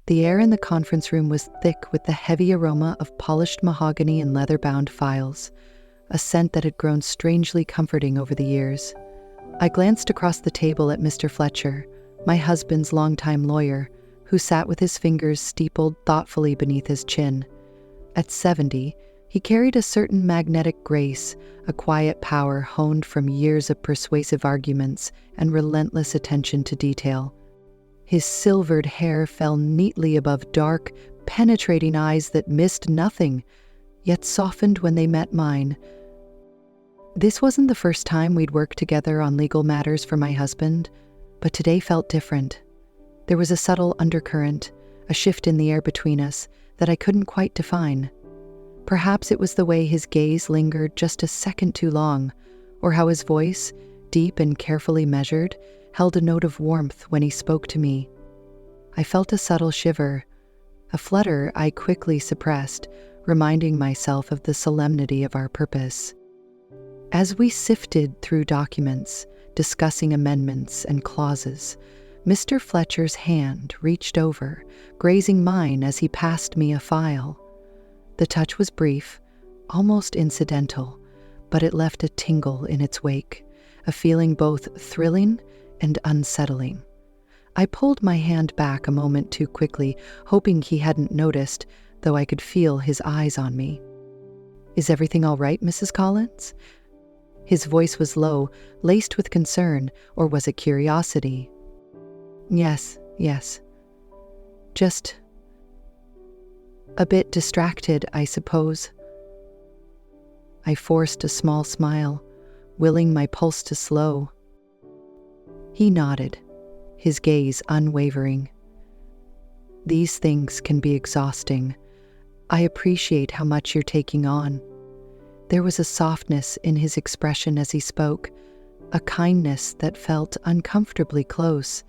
The air in the conference room was thick with the heavy aroma of polished mahogany and leather-bound files, a scent that had grown strangely comforting over the years. I glanced across the table at Mr. Fletcher, my husband's longtime lawyer, who sat with his fingers steepled thoughtfully beneath his chin. At 70, he carried a certain magnetic grace, a quiet power honed from years of persuasive arguments and relentless attention to detail. His silvered hair fell neatly above dark, penetrating eyes that missed nothing, yet softened when they met mine. This wasn't the first time we'd worked together on legal matters for my husband, but today felt different. There was a subtle undercurrent, a shift in the air between us that I couldn't quite define. Perhaps it was the way his gaze lingered just a second too long, or how his voice, deep and carefully measured, held a note of warmth when he spoke to me. I felt a subtle shiver, a flutter I quickly suppressed, reminding myself of the solemnity of our purpose. As we sifted through documents, discussing amendments and clauses, Mr. Fletcher's hand reached over, grazing mine as he passed me a file. The touch was brief, almost incidental, but it left a tingle in its wake, a feeling both thrilling and unsettling. I pulled my hand back a moment too quickly, hoping he hadn't noticed, though I could feel his eyes on me. "Is everything all right, Mrs. Collins?" His voice was low, laced with concern, or was it curiosity? Yes. Just a bit distracted, I suppose." I forced a small smile, willing my pulse to slow. He nodded, his gaze unwavering. "These things can be exhausting. I appreciate how much you're taking on." There was a softness in his expression as he spoke, a kindness that felt uncomfortably close.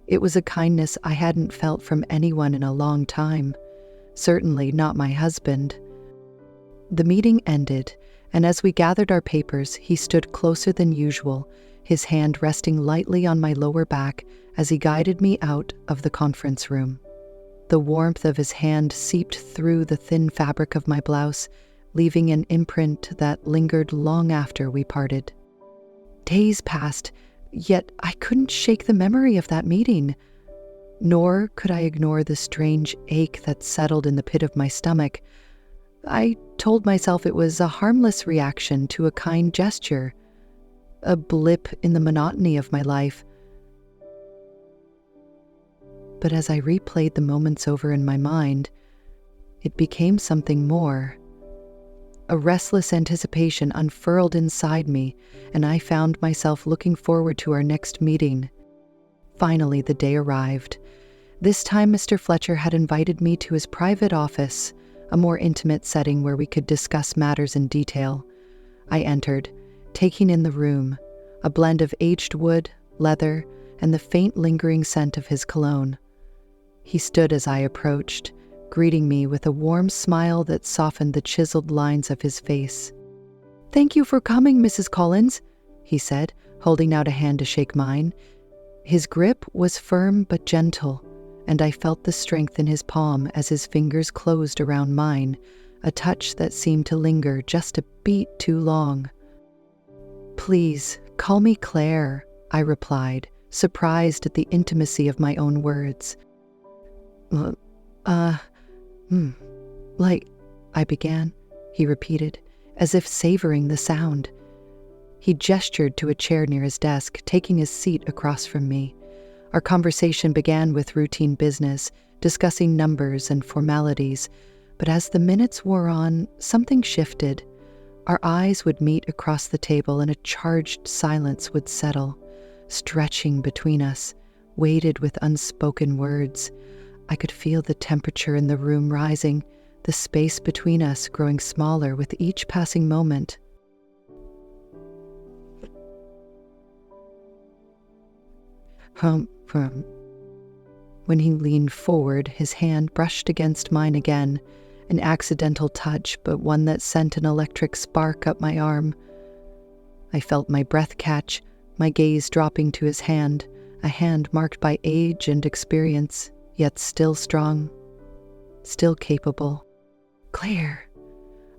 It was a kindness I hadn't felt from anyone in a long time, certainly not my husband. The meeting ended, and as we gathered our papers, he stood closer than usual, his hand resting lightly on my lower back as he guided me out of the conference room. The warmth of his hand seeped through the thin fabric of my blouse, leaving an imprint that lingered long after we parted. Days passed, yet I couldn't shake the memory of that meeting. Nor could I ignore the strange ache that settled in the pit of my stomach. I told myself it was a harmless reaction to a kind gesture, a blip in the monotony of my life. But as I replayed the moments over in my mind, it became something more. A restless anticipation unfurled inside me, and I found myself looking forward to our next meeting. Finally, the day arrived. This time, Mr. Fletcher had invited me to his private office, a more intimate setting where we could discuss matters in detail. I entered, taking in the room, a blend of aged wood, leather, and the faint lingering scent of his cologne. He stood as I approached, greeting me with a warm smile that softened the chiseled lines of his face. "Thank you for coming, Mrs. Collins," he said, holding out a hand to shake mine. His grip was firm but gentle, and I felt the strength in his palm as his fingers closed around mine, a touch that seemed to linger just a beat too long. "Please, call me Claire," I replied, surprised at the intimacy of my own words. Like, I began, he repeated, as if savoring the sound. He gestured to a chair near his desk, taking his seat across from me. Our conversation began with routine business, discussing numbers and formalities, but as the minutes wore on, something shifted. Our eyes would meet across the table and a charged silence would settle, stretching between us, weighted with unspoken words. I could feel the temperature in the room rising, the space between us growing smaller with each passing moment. When he leaned forward, his hand brushed against mine again, an accidental touch, but one that sent an electric spark up my arm. I felt my breath catch, my gaze dropping to his hand, a hand marked by age and experience, yet still strong, still capable. "Claire,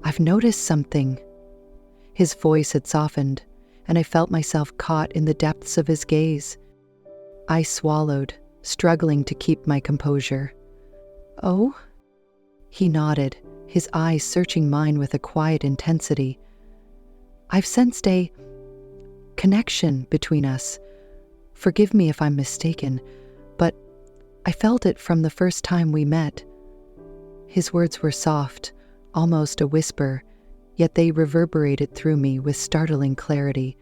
I've noticed something." His voice had softened, and I felt myself caught in the depths of his gaze. I swallowed, struggling to keep my composure. "Oh?" He nodded, his eyes searching mine with a quiet intensity. "I've sensed a connection between us. Forgive me if I'm mistaken, but I felt it from the first time we met." His words were soft, almost a whisper, yet they reverberated through me with startling clarity.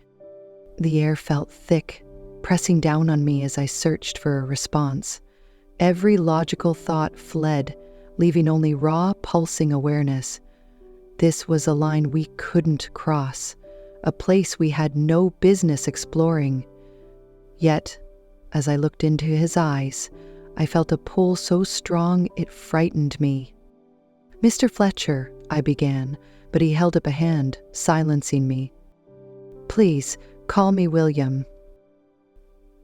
The air felt thick, pressing down on me as I searched for a response. Every logical thought fled, leaving only raw, pulsing awareness. This was a line we couldn't cross, a place we had no business exploring. Yet, as I looked into his eyes, I felt a pull so strong it frightened me. "Mr. Fletcher," I began, but he held up a hand, silencing me. "Please, call me William."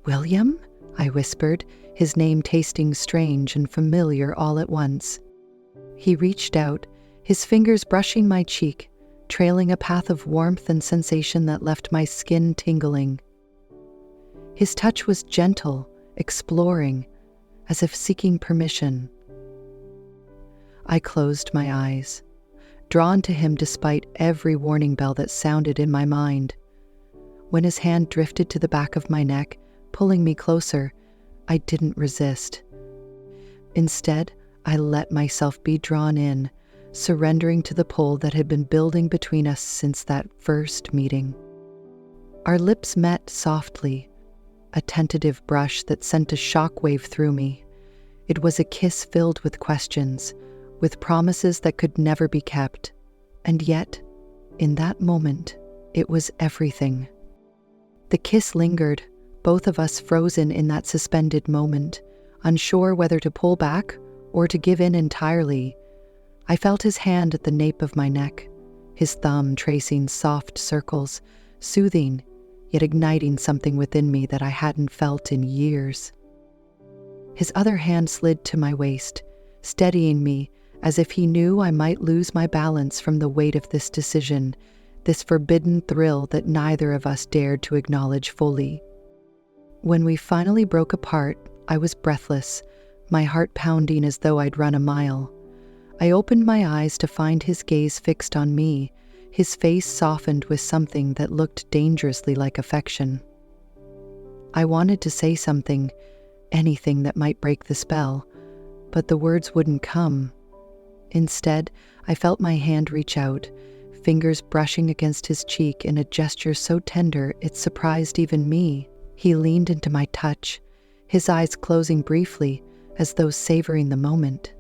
"William?" I whispered, his name tasting strange and familiar all at once. He reached out, his fingers brushing my cheek, trailing a path of warmth and sensation that left my skin tingling. His touch was gentle, exploring, as if seeking permission. I closed my eyes, drawn to him despite every warning bell that sounded in my mind. When his hand drifted to the back of my neck, pulling me closer, I didn't resist. Instead, I let myself be drawn in, surrendering to the pull that had been building between us since that first meeting. Our lips met softly, a tentative brush that sent a shockwave through me. It was a kiss filled with questions, with promises that could never be kept. And yet, in that moment, it was everything. The kiss lingered, both of us frozen in that suspended moment, unsure whether to pull back or to give in entirely. I felt his hand at the nape of my neck, his thumb tracing soft circles, soothing, yet igniting something within me that I hadn't felt in years. His other hand slid to my waist, steadying me as if he knew I might lose my balance from the weight of this decision, this forbidden thrill that neither of us dared to acknowledge fully. When we finally broke apart, I was breathless, my heart pounding as though I'd run a mile. I opened my eyes to find his gaze fixed on me, his face softened with something that looked dangerously like affection. I wanted to say something, anything that might break the spell, but the words wouldn't come. Instead, I felt my hand reach out, fingers brushing against his cheek in a gesture so tender it surprised even me. He leaned into my touch, his eyes closing briefly, as though savoring the moment.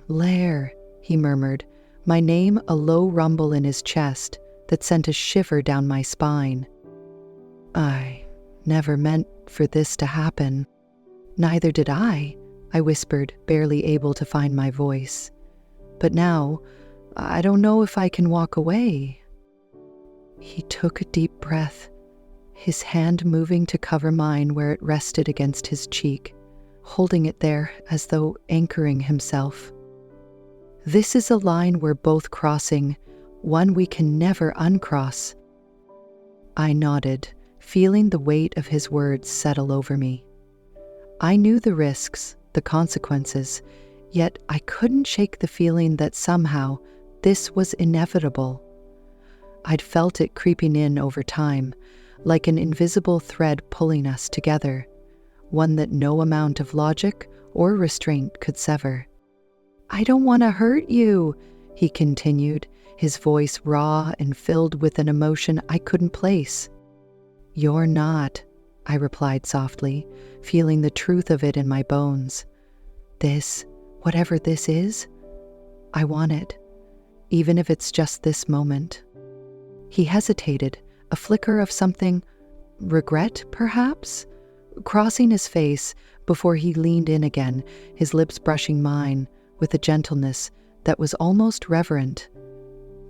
Lair, he murmured, my name a low rumble in his chest that sent a shiver down my spine. I never meant for this to happen. Neither did I whispered, barely able to find my voice. But now, I don't know if I can walk away. He took a deep breath, his hand moving to cover mine where it rested against his cheek, holding it there as though anchoring himself. This is a line we're both crossing, one we can never uncross. I nodded, feeling the weight of his words settle over me. I knew the risks, the consequences, yet I couldn't shake the feeling that somehow this was inevitable. I'd felt it creeping in over time, like an invisible thread pulling us together, one that no amount of logic or restraint could sever. I don't want to hurt you, he continued, his voice raw and filled with an emotion I couldn't place. You're not, I replied softly, feeling the truth of it in my bones. This, whatever this is, I want it, even if it's just this moment. He hesitated, a flicker of something, regret, perhaps, crossing his face before he leaned in again, his lips brushing mine with a gentleness that was almost reverent.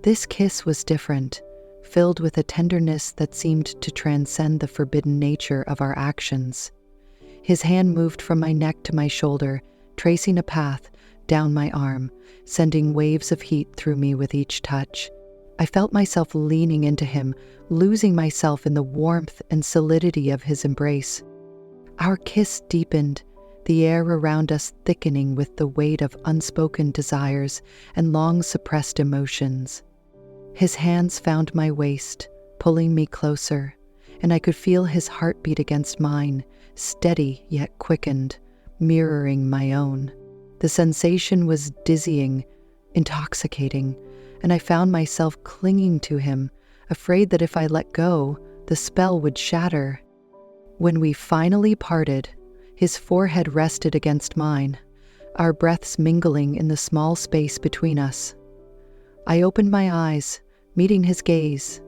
This kiss was different, filled with a tenderness that seemed to transcend the forbidden nature of our actions. His hand moved from my neck to my shoulder, tracing a path down my arm, sending waves of heat through me with each touch. I felt myself leaning into him, losing myself in the warmth and solidity of his embrace. Our kiss deepened, the air around us thickening with the weight of unspoken desires and long-suppressed emotions. His hands found my waist, pulling me closer, and I could feel his heartbeat against mine, steady yet quickened, mirroring my own. The sensation was dizzying, intoxicating, and I found myself clinging to him, afraid that if I let go, the spell would shatter. When we finally parted, his forehead rested against mine, our breaths mingling in the small space between us. I opened my eyes, meeting his gaze,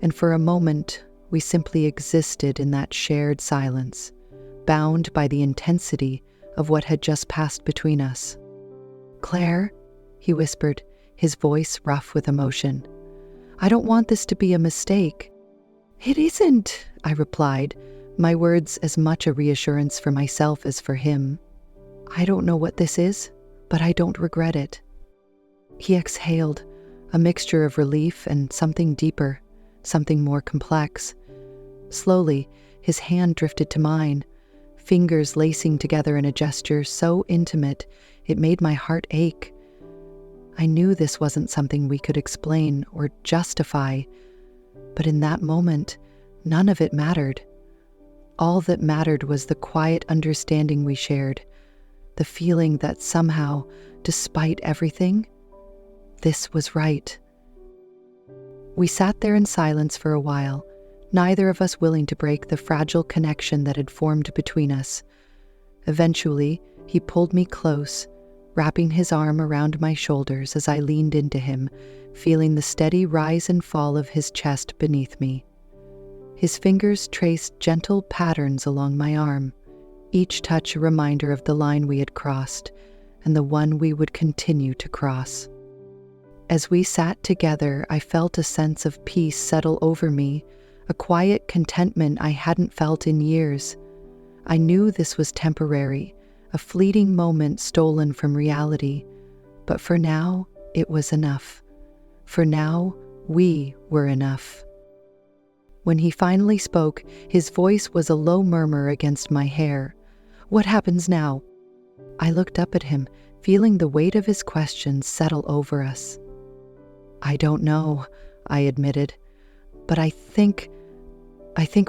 and for a moment we simply existed in that shared silence, bound by the intensity of what had just passed between us. "Claire," he whispered, his voice rough with emotion, "I don't want this to be a mistake." "It isn't," I replied, my words as much a reassurance for myself as for him. "I don't know what this is, but I don't regret it." He exhaled, a mixture of relief and something deeper, something more complex. Slowly, his hand drifted to mine, fingers lacing together in a gesture so intimate it made my heart ache. I knew this wasn't something we could explain or justify, but in that moment, none of it mattered. All that mattered was the quiet understanding we shared, the feeling that somehow, despite everything, this was right. We sat there in silence for a while, neither of us willing to break the fragile connection that had formed between us. Eventually, he pulled me close, wrapping his arm around my shoulders as I leaned into him, feeling the steady rise and fall of his chest beneath me. His fingers traced gentle patterns along my arm, each touch a reminder of the line we had crossed and the one we would continue to cross. As we sat together, I felt a sense of peace settle over me, a quiet contentment I hadn't felt in years. I knew this was temporary, a fleeting moment stolen from reality, but for now, it was enough. For now, we were enough. When he finally spoke, his voice was a low murmur against my hair. "What happens now?" I looked up at him, feeling the weight of his questions settle over us. "I don't know," I admitted, "but I think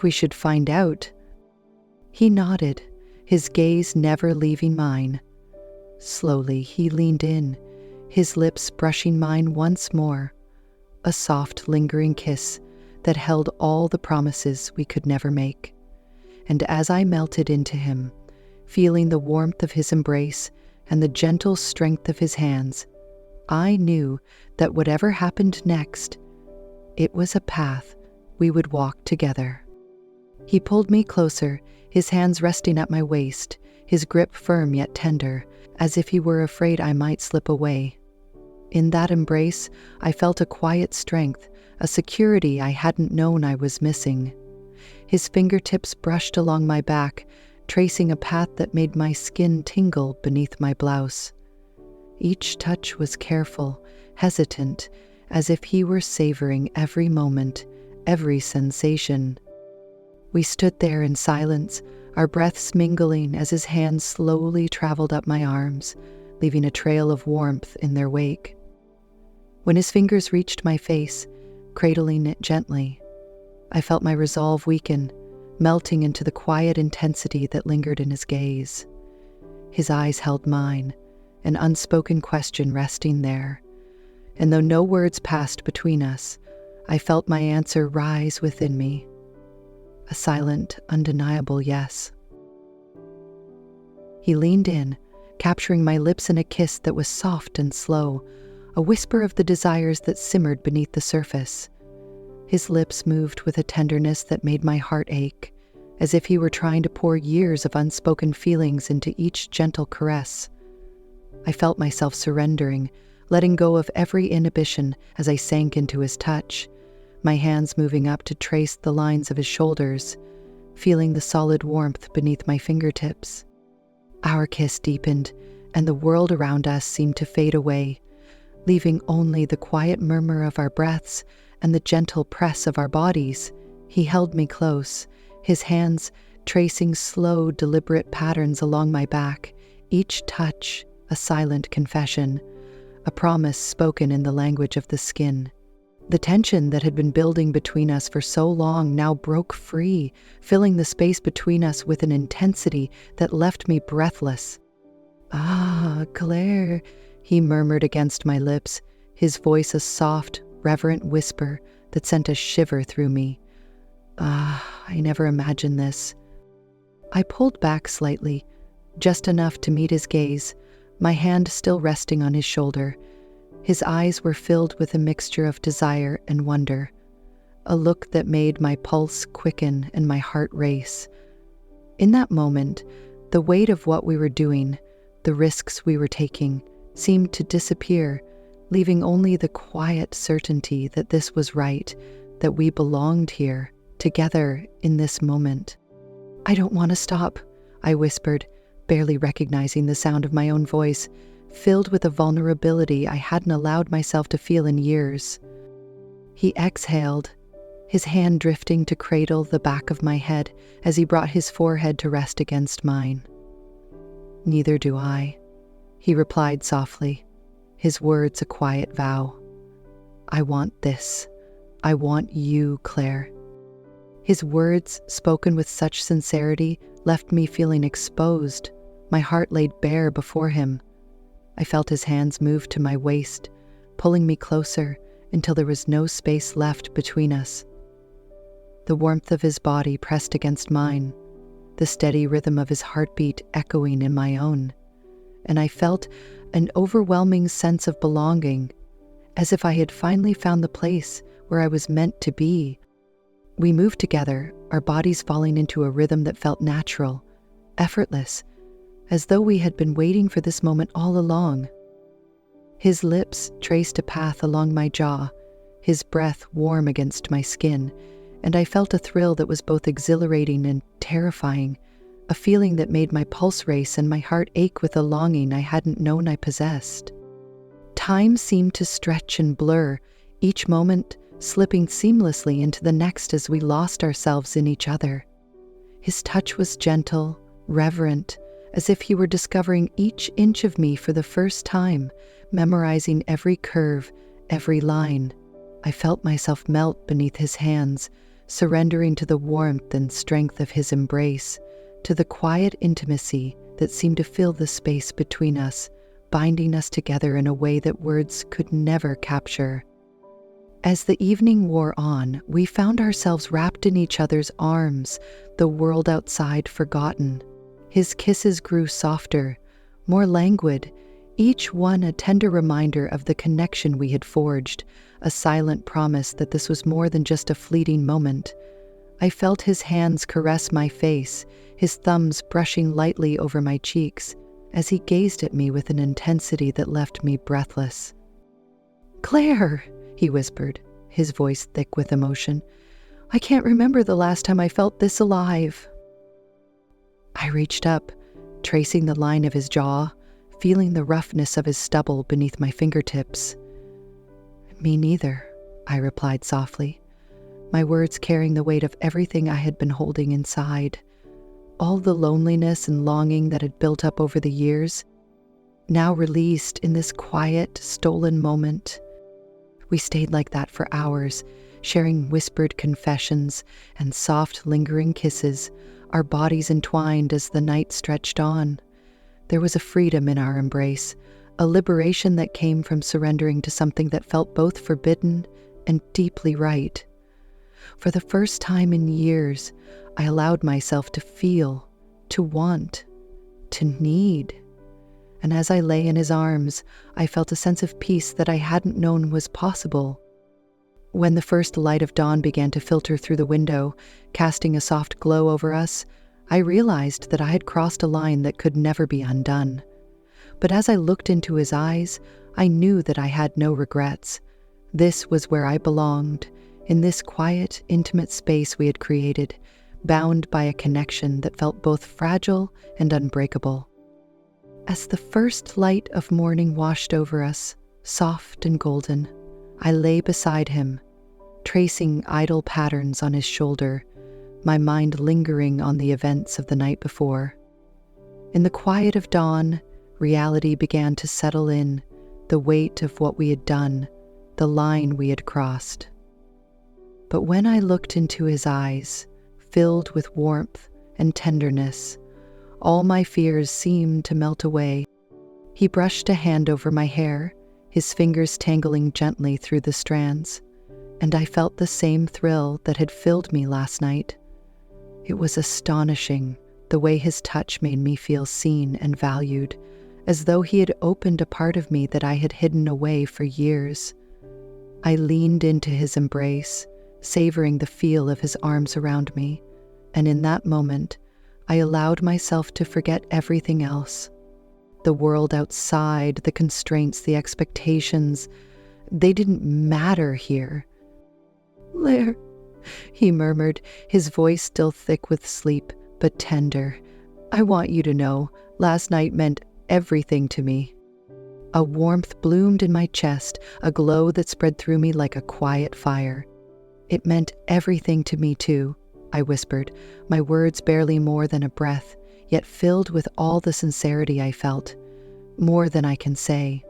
we should find out." He nodded, his gaze never leaving mine. Slowly, he leaned in, his lips brushing mine once more, a soft, lingering kiss that held all the promises we could never make. And as I melted into him, feeling the warmth of his embrace and the gentle strength of his hands, I knew that whatever happened next, it was a path we would walk together. He pulled me closer, his hands resting at my waist, his grip firm yet tender, as if he were afraid I might slip away. In that embrace, I felt a quiet strength, a security I hadn't known I was missing. His fingertips brushed along my back, tracing a path that made my skin tingle beneath my blouse. Each touch was careful, hesitant, as if he were savoring every moment, every sensation. We stood there in silence, our breaths mingling as his hands slowly traveled up my arms, leaving a trail of warmth in their wake. When his fingers reached my face, cradling it gently, I felt my resolve weaken, melting into the quiet intensity that lingered in his gaze. His eyes held mine, an unspoken question resting there, and though no words passed between us, I felt my answer rise within me. A silent, undeniable yes. He leaned in, capturing my lips in a kiss that was soft and slow, a whisper of the desires that simmered beneath the surface. His lips moved with a tenderness that made my heart ache, as if he were trying to pour years of unspoken feelings into each gentle caress. I felt myself surrendering, letting go of every inhibition as I sank into his touch, my hands moving up to trace the lines of his shoulders, feeling the solid warmth beneath my fingertips. Our kiss deepened, and the world around us seemed to fade away, leaving only the quiet murmur of our breaths and the gentle press of our bodies. He held me close, his hands tracing slow, deliberate patterns along my back, each touch a silent confession, a promise spoken in the language of the skin. The tension that had been building between us for so long now broke free, filling the space between us with an intensity that left me breathless. "Ah, Claire," he murmured against my lips, his voice a soft, reverent whisper that sent a shiver through me. I never imagined this. I pulled back slightly, just enough to meet his gaze, my hand still resting on his shoulder. His eyes were filled with a mixture of desire and wonder, a look that made my pulse quicken and my heart race. In that moment, the weight of what we were doing, the risks we were taking, seemed to disappear, leaving only the quiet certainty that this was right, that we belonged here, together in this moment. "I don't want to stop," I whispered, barely recognizing the sound of my own voice, filled with a vulnerability I hadn't allowed myself to feel in years. He exhaled, his hand drifting to cradle the back of my head as he brought his forehead to rest against mine. "Neither do I," he replied softly, his words a quiet vow. "I want this. I want you, Claire." His words, spoken with such sincerity, left me feeling exposed, my heart laid bare before him. I felt his hands move to my waist, pulling me closer until there was no space left between us. The warmth of his body pressed against mine, the steady rhythm of his heartbeat echoing in my own, and I felt an overwhelming sense of belonging, as if I had finally found the place where I was meant to be. We moved together, our bodies falling into a rhythm that felt natural, effortless, as though we had been waiting for this moment all along. His lips traced a path along my jaw, his breath warm against my skin, and I felt a thrill that was both exhilarating and terrifying, a feeling that made my pulse race and my heart ache with a longing I hadn't known I possessed. Time seemed to stretch and blur, each moment slipping seamlessly into the next as we lost ourselves in each other. His touch was gentle, reverent, as if he were discovering each inch of me for the first time, memorizing every curve, every line. I felt myself melt beneath his hands, surrendering to the warmth and strength of his embrace, to the quiet intimacy that seemed to fill the space between us, binding us together in a way that words could never capture. As the evening wore on, we found ourselves wrapped in each other's arms, the world outside forgotten. His kisses grew softer, more languid, each one a tender reminder of the connection we had forged, a silent promise that this was more than just a fleeting moment. I felt his hands caress my face, his thumbs brushing lightly over my cheeks, as he gazed at me with an intensity that left me breathless. "Claire," he whispered, his voice thick with emotion, "I can't remember the last time I felt this alive." I reached up, tracing the line of his jaw, feeling the roughness of his stubble beneath my fingertips. "Me neither," I replied softly, my words carrying the weight of everything I had been holding inside, all the loneliness and longing that had built up over the years, now released in this quiet, stolen moment. We stayed like that for hours, sharing whispered confessions and soft, lingering kisses, our bodies entwined as the night stretched on. There was a freedom in our embrace, a liberation that came from surrendering to something that felt both forbidden and deeply right. For the first time in years, I allowed myself to feel, to want, to need. And as I lay in his arms, I felt a sense of peace that I hadn't known was possible. When the first light of dawn began to filter through the window, casting a soft glow over us, I realized that I had crossed a line that could never be undone. But as I looked into his eyes, I knew that I had no regrets. This was where I belonged, in this quiet, intimate space we had created, bound by a connection that felt both fragile and unbreakable. As the first light of morning washed over us, soft and golden, I lay beside him, tracing idle patterns on his shoulder, my mind lingering on the events of the night before. In the quiet of dawn, reality began to settle in, the weight of what we had done, the line we had crossed. But when I looked into his eyes, filled with warmth and tenderness, all my fears seemed to melt away. He brushed a hand over my hair, his fingers tangling gently through the strands, and I felt the same thrill that had filled me last night. It was astonishing the way his touch made me feel seen and valued, as though he had opened a part of me that I had hidden away for years. I leaned into his embrace, savoring the feel of his arms around me, and in that moment, I allowed myself to forget everything else. The world outside, the constraints, the expectations, they didn't matter here. "Blair," he murmured, his voice still thick with sleep, but tender. "I want you to know, last night meant everything to me." A warmth bloomed in my chest, a glow that spread through me like a quiet fire. "It meant everything to me too," I whispered, my words barely more than a breath, yet filled with all the sincerity I felt, more than I can say.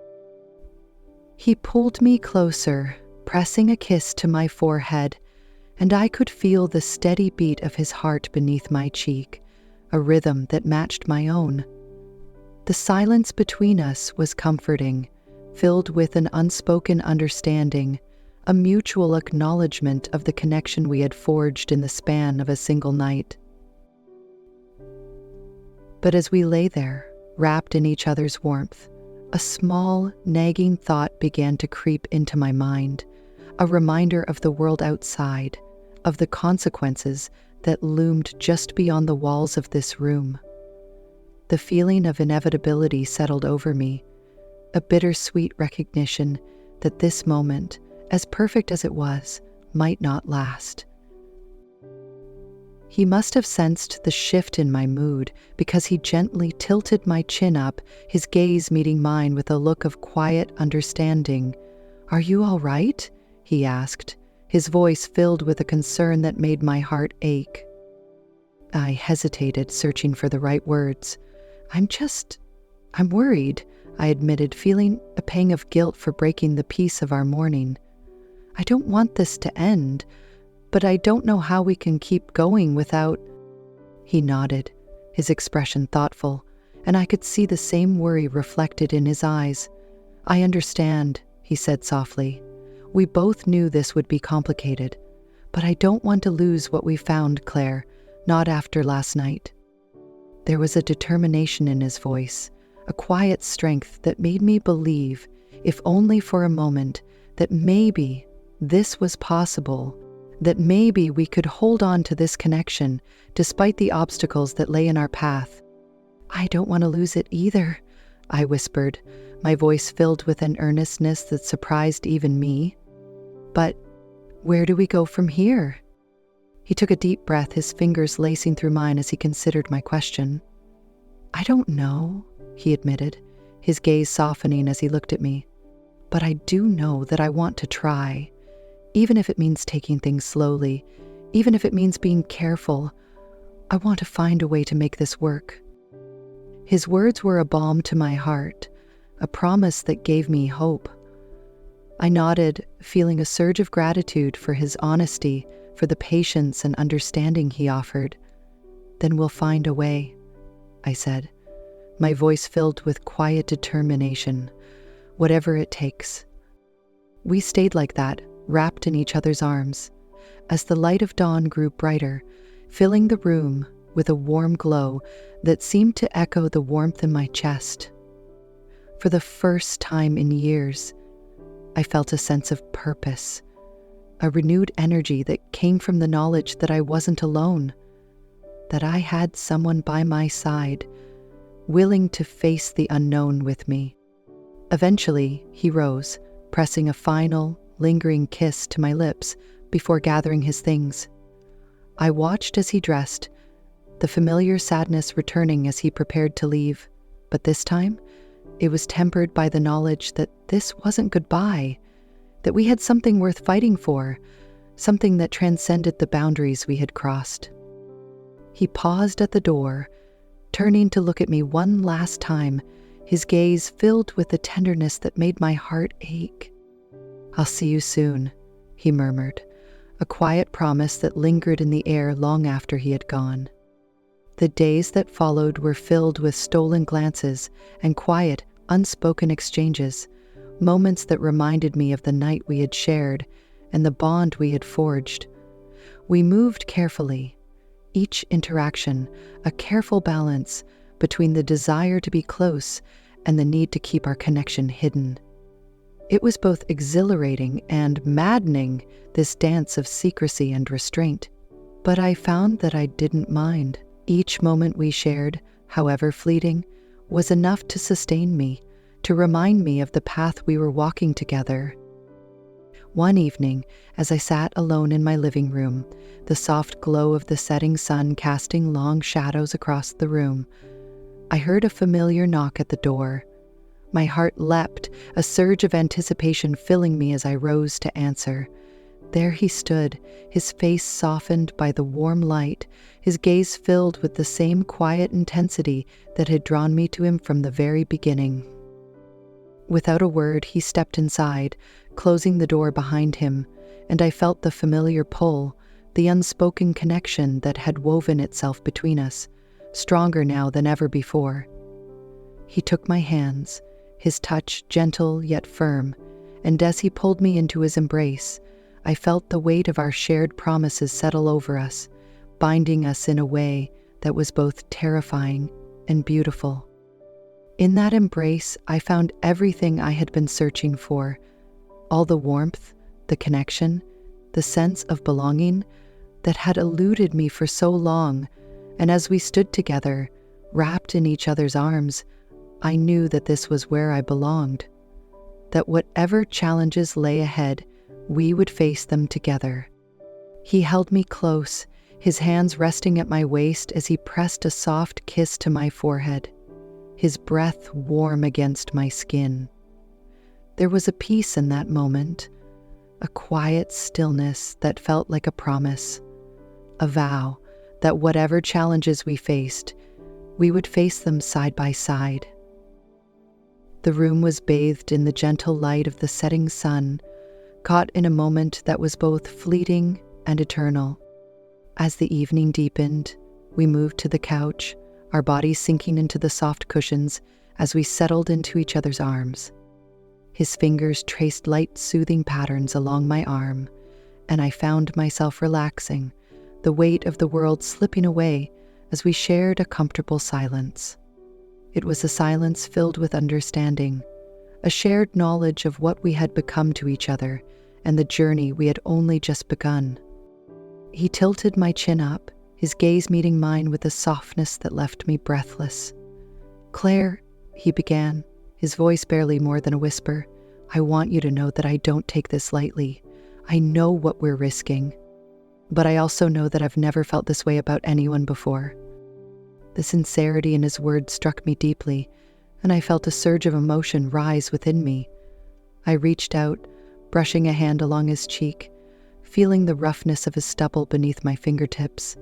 He pulled me closer, pressing a kiss to my forehead, and I could feel the steady beat of his heart beneath my cheek, a rhythm that matched my own. The silence between us was comforting, filled with an unspoken understanding, a mutual acknowledgement of the connection we had forged in the span of a single night. But as we lay there, wrapped in each other's warmth, a small, nagging thought began to creep into my mind, a reminder of the world outside, of the consequences that loomed just beyond the walls of this room. The feeling of inevitability settled over me, a bittersweet recognition that this moment, as perfect as it was, might not last. He must have sensed the shift in my mood because he gently tilted my chin up, his gaze meeting mine with a look of quiet understanding. "Are you all right?" he asked, his voice filled with a concern that made my heart ache. I hesitated, searching for the right words. I'm worried," I admitted, feeling a pang of guilt for breaking the peace of our morning. "I don't want this to end, but I don't know how we can keep going without—" He nodded, his expression thoughtful, and I could see the same worry reflected in his eyes. "I understand," he said softly. "We both knew this would be complicated, but I don't want to lose what we found, Claire, not after last night." There was a determination in his voice, a quiet strength that made me believe, if only for a moment, that maybe this was possible, that maybe we could hold on to this connection despite the obstacles that lay in our path. "I don't want to lose it either," I whispered, my voice filled with an earnestness that surprised even me. "But where do we go from here?" He took a deep breath, his fingers lacing through mine as he considered my question. "I don't know," he admitted, his gaze softening as he looked at me. "But I do know that I want to try. Even if it means taking things slowly, even if it means being careful, I want to find a way to make this work." His words were a balm to my heart, a promise that gave me hope. I nodded, feeling a surge of gratitude for his honesty, for the patience and understanding he offered. "Then we'll find a way," I said, my voice filled with quiet determination, "whatever it takes." We stayed like that, wrapped in each other's arms, as the light of dawn grew brighter, filling the room with a warm glow that seemed to echo the warmth in my chest. For the first time in years, I felt a sense of purpose, a renewed energy that came from the knowledge that I wasn't alone, that I had someone by my side, willing to face the unknown with me. Eventually, he rose, pressing a final, lingering kiss to my lips before gathering his things. I watched as he dressed, the familiar sadness returning as he prepared to leave, but this time, it was tempered by the knowledge that this wasn't goodbye, that we had something worth fighting for, something that transcended the boundaries we had crossed. He paused at the door, turning to look at me one last time, his gaze filled with the tenderness that made my heart ache. "I'll see you soon," he murmured, a quiet promise that lingered in the air long after he had gone. The days that followed were filled with stolen glances and quiet, unspoken exchanges, moments that reminded me of the night we had shared and the bond we had forged. We moved carefully, each interaction a careful balance between the desire to be close and the need to keep our connection hidden. It was both exhilarating and maddening, this dance of secrecy and restraint. But I found that I didn't mind. Each moment we shared, however fleeting, was enough to sustain me, to remind me of the path we were walking together. One evening, as I sat alone in my living room, the soft glow of the setting sun casting long shadows across the room, I heard a familiar knock at the door. My heart leapt, a surge of anticipation filling me as I rose to answer. There he stood, his face softened by the warm light, his gaze filled with the same quiet intensity that had drawn me to him from the very beginning. Without a word, he stepped inside, closing the door behind him, and I felt the familiar pull, the unspoken connection that had woven itself between us, stronger now than ever before. He took my hands, his touch gentle yet firm, and as he pulled me into his embrace, I felt the weight of our shared promises settle over us, binding us in a way that was both terrifying and beautiful. In that embrace, I found everything I had been searching for, all the warmth, the connection, the sense of belonging that had eluded me for so long, and as we stood together, wrapped in each other's arms, I knew that this was where I belonged, that whatever challenges lay ahead, we would face them together. He held me close, his hands resting at my waist as he pressed a soft kiss to my forehead, his breath warm against my skin. There was a peace in that moment, a quiet stillness that felt like a promise, a vow that whatever challenges we faced, we would face them side by side. The room was bathed in the gentle light of the setting sun, caught in a moment that was both fleeting and eternal. As the evening deepened, we moved to the couch, our bodies sinking into the soft cushions as we settled into each other's arms. His fingers traced light, soothing patterns along my arm, and I found myself relaxing, the weight of the world slipping away as we shared a comfortable silence. It was a silence filled with understanding, a shared knowledge of what we had become to each other and the journey we had only just begun. He tilted my chin up, his gaze meeting mine with a softness that left me breathless. "Claire," he began, his voice barely more than a whisper, "I want you to know that I don't take this lightly. I know what we're risking, but I also know that I've never felt this way about anyone before." The sincerity in his words struck me deeply, and I felt a surge of emotion rise within me. I reached out, brushing a hand along his cheek, feeling the roughness of his stubble beneath my fingertips,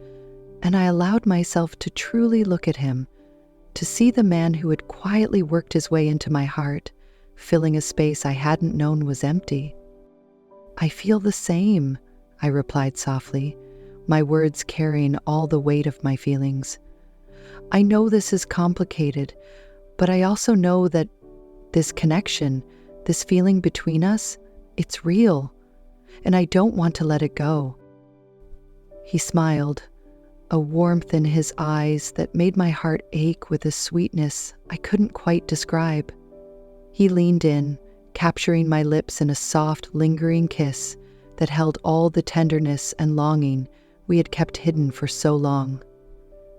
and I allowed myself to truly look at him, to see the man who had quietly worked his way into my heart, filling a space I hadn't known was empty. "I feel the same," I replied softly, my words carrying all the weight of my feelings. "I know this is complicated, but I also know that this connection, this feeling between us, it's real, and I don't want to let it go." He smiled, a warmth in his eyes that made my heart ache with a sweetness I couldn't quite describe. He leaned in, capturing my lips in a soft, lingering kiss that held all the tenderness and longing we had kept hidden for so long.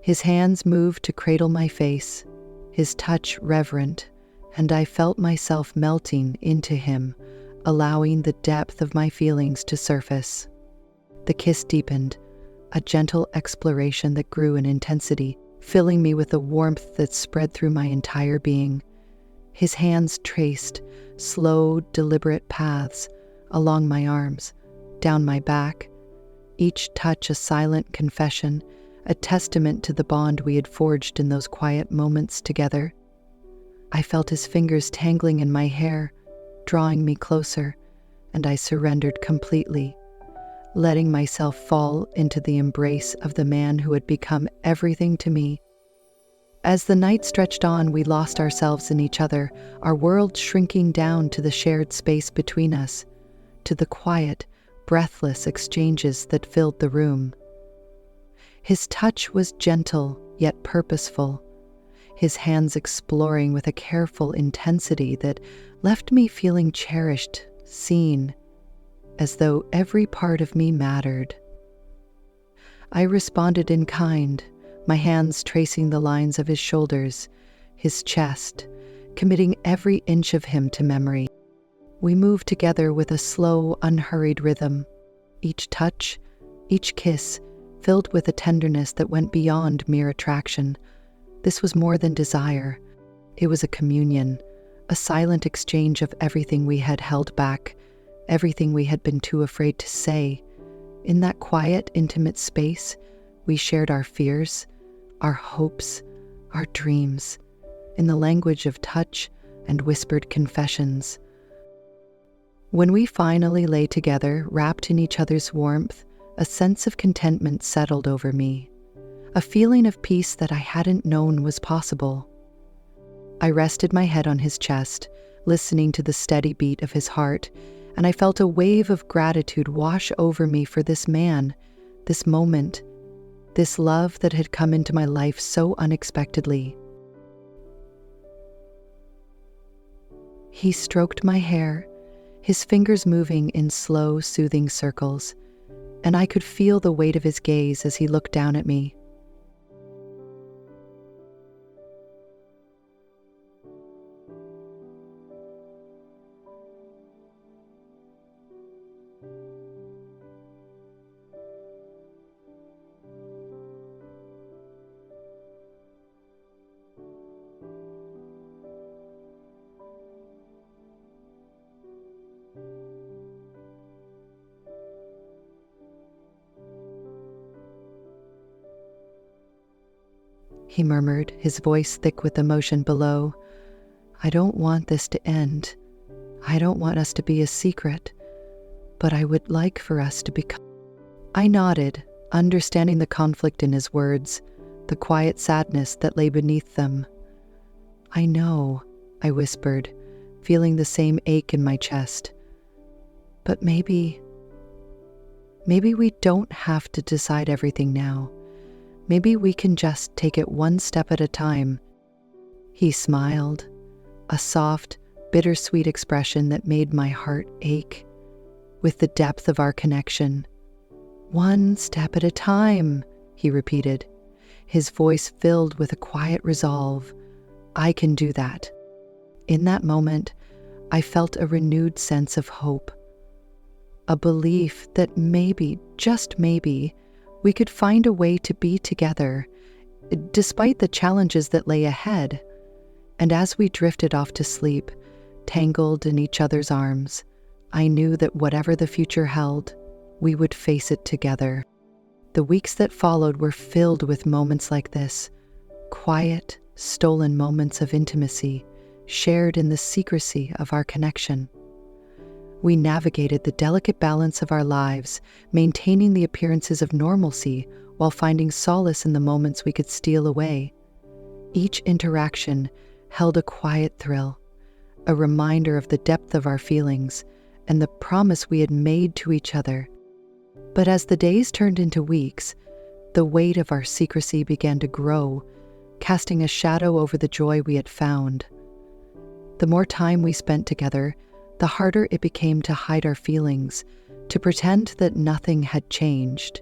His hands moved to cradle my face, his touch reverent, and I felt myself melting into him, allowing the depth of my feelings to surface. The kiss deepened, a gentle exploration that grew in intensity, filling me with a warmth that spread through my entire being. His hands traced slow, deliberate paths along my arms, down my back, each touch a silent confession, a testament to the bond we had forged in those quiet moments together. I felt his fingers tangling in my hair, drawing me closer, and I surrendered completely, letting myself fall into the embrace of the man who had become everything to me. As the night stretched on, we lost ourselves in each other, our world shrinking down to the shared space between us, to the quiet, breathless exchanges that filled the room. His touch was gentle yet purposeful, his hands exploring with a careful intensity that left me feeling cherished, seen, as though every part of me mattered. I responded in kind, my hands tracing the lines of his shoulders, his chest, committing every inch of him to memory. We moved together with a slow, unhurried rhythm, each touch, each kiss, filled with a tenderness that went beyond mere attraction. This was more than desire. It was a communion, a silent exchange of everything we had held back, everything we had been too afraid to say. In that quiet, intimate space, we shared our fears, our hopes, our dreams, in the language of touch and whispered confessions. When we finally lay together, wrapped in each other's warmth, a sense of contentment settled over me, a feeling of peace that I hadn't known was possible. I rested my head on his chest, listening to the steady beat of his heart, and I felt a wave of gratitude wash over me for this man, this moment, this love that had come into my life so unexpectedly. He stroked my hair, his fingers moving in slow, soothing circles, and I could feel the weight of his gaze as he looked down at me. He murmured, his voice thick with emotion below. I don't want this to end. I don't want us to be a secret, but I would like for us to become. I nodded, understanding the conflict in his words, the quiet sadness that lay beneath them. I know, I whispered, feeling the same ache in my chest. But maybe we don't have to decide everything now. Maybe we can just take it one step at a time. He smiled, a soft, bittersweet expression that made my heart ache with the depth of our connection. One step at a time, he repeated, his voice filled with a quiet resolve. I can do that. In that moment, I felt a renewed sense of hope, a belief that maybe, just maybe, we could find a way to be together, despite the challenges that lay ahead. And as we drifted off to sleep, tangled in each other's arms, I knew that whatever the future held, we would face it together. The weeks that followed were filled with moments like this, quiet, stolen moments of intimacy, shared in the secrecy of our connection. We navigated the delicate balance of our lives, maintaining the appearances of normalcy while finding solace in the moments we could steal away. Each interaction held a quiet thrill, a reminder of the depth of our feelings and the promise we had made to each other. But as the days turned into weeks, the weight of our secrecy began to grow, casting a shadow over the joy we had found. The more time we spent together, the harder it became to hide our feelings, to pretend that nothing had changed.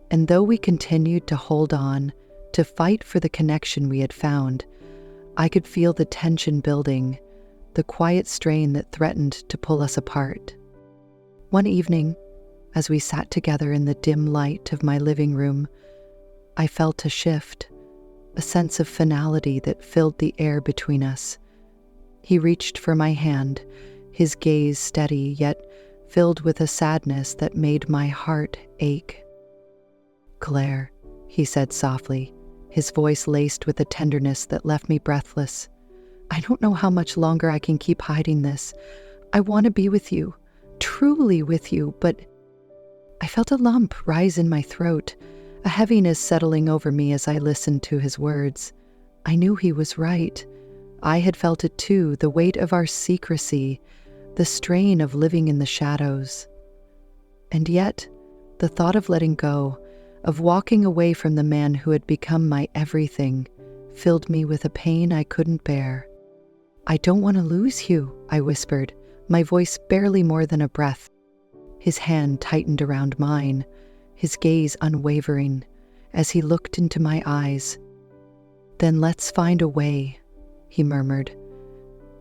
And though we continued to hold on, to fight for the connection we had found, I could feel the tension building, the quiet strain that threatened to pull us apart. One evening, As we sat together in the dim light of my living room, I felt a shift, a sense of finality that filled the air between us. He reached for my hand, his gaze steady yet filled with a sadness that made my heart ache. "Claire," he said softly, his voice laced with a tenderness that left me breathless. "I don't know how much longer I can keep hiding this. I want to be with you, truly with you, but..." I felt a lump rise in my throat, a heaviness settling over me as I listened to his words. I knew he was right. I had felt it too, the weight of our secrecy, the strain of living in the shadows. And yet, the thought of letting go, of walking away from the man who had become my everything, filled me with a pain I couldn't bear. "I don't want to lose you," I whispered, my voice barely more than a breath. His hand tightened around mine, his gaze unwavering, as he looked into my eyes. "Then let's find a way," he murmured,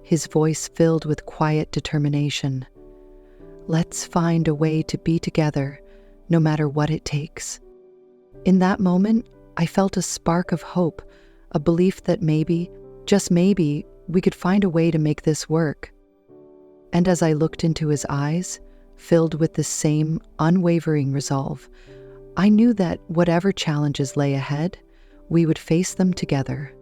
his voice filled with quiet determination. "Let's find a way to be together, no matter what it takes." In that moment, I felt a spark of hope, a belief that maybe, just maybe, we could find a way to make this work. And as I looked into his eyes, filled with the same unwavering resolve, I knew that whatever challenges lay ahead, we would face them together.